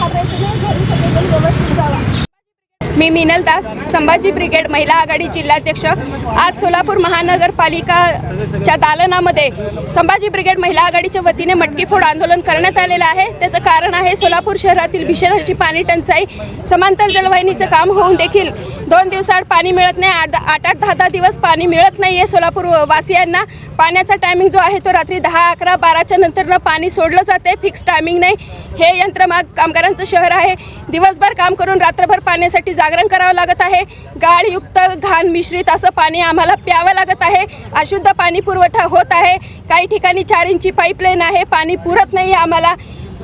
घाबरायचं नाही, घरी सगळेजण व्यवस्थित जावा. मी मिनल दास, संभाजी ब्रिगेड महिला आघाडी जिल्हाध्यक्ष. आज सोलापूर महानगरपालिकाच्या दालनामध्ये संभाजी ब्रिगेड महिला आघाडीच्या वतीने मटकी फोड आंदोलन करण्यात आलेलं आहे. त्याचं कारण आहे सोलापूर शहरातील भीषण अशी पाणी टंचाई. समांतर जलवाहिनीचं काम होऊन देखील 2 दिवसाआड पाणी मिळत नाही. 8-8, 10-10 दिवस पाणी मिळत नाही आहे सोलापूर वासियांना. पाण्याचा टायमिंग जो आहे तो रात्री 10, 11, 12च्या नंतरनं पाणी सोडलं जाते. फिक्स टायमिंग नाही. हे यंत्रमाग कामगारांचं शहर आहे. दिवसभर काम करून रात्रभर पाण्यासाठी जागरण करावं लागत आहे. गाळयुक्त घाण मिश्रित असं पाणी आम्हाला प्यावं लागत आहे. अशुद्ध पाणी पुरवठा होत आहे. काही ठिकाणी 4 इंची पाईपलाईन आहे, पाणी पुरत नाही आहे. आम्हाला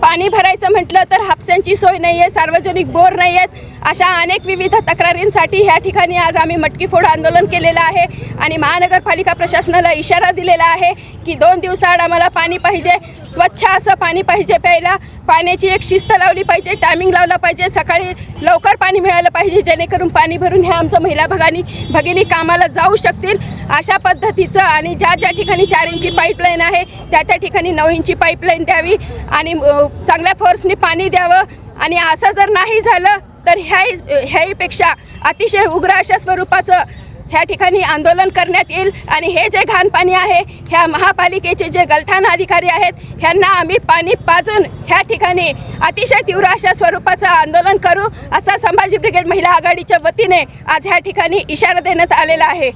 पाणी भरायचं म्हटलं तर हापस्यांची सोय नाही आहे, सार्वजनिक बोर नाही आहेत. अशा अनेक विविध तक्रारींसाठी ह्या ठिकाणी आज आम्ही मटकी फोड आंदोलन केलेलं आहे आणि महानगरपालिका प्रशासनाला इशारा दिलेला आहे की 2 दिवसाआड आम्हाला पाणी पाहिजे, स्वच्छ असं पाणी पाहिजे प्यायला. पाण्याची एक शिस्त लावली पाहिजे, टायमिंग लावला पाहिजे. सकाळी लवकर पाणी मिळालं पाहिजे जेणेकरून पाणी भरून ह्या आमच्या महिला भगिनी कामाला जाऊ शकतील. अशा पद्धतीचं आणि ज्या ज्या ठिकाणी 4 इंची पाईपलाईन आहे त्या ठिकाणी 9 इंची पाईपलाईन द्यावी आणि चांगल्या फोर्सने पाणी द्यावं. आणि असं जर नाही झालं तर ह्याहीपेक्षा अतिशय उग्र अशा स्वरूपाचं ह्या ठिकाणी आंदोलन करण्यात येईल. आणि हे जे घाण पाणी आहे, ह्या महापालिकेचे जे गलथान अधिकारी आहेत ह्यांना आम्ही पाणी पाजून ह्या ठिकाणी अतिशय तीव्र अशा स्वरूपाचं आंदोलन करू, असा संभाजी ब्रिगेड महिला आघाडीच्या वतीने आज ह्या ठिकाणी इशारा देण्यात आलेला आहे.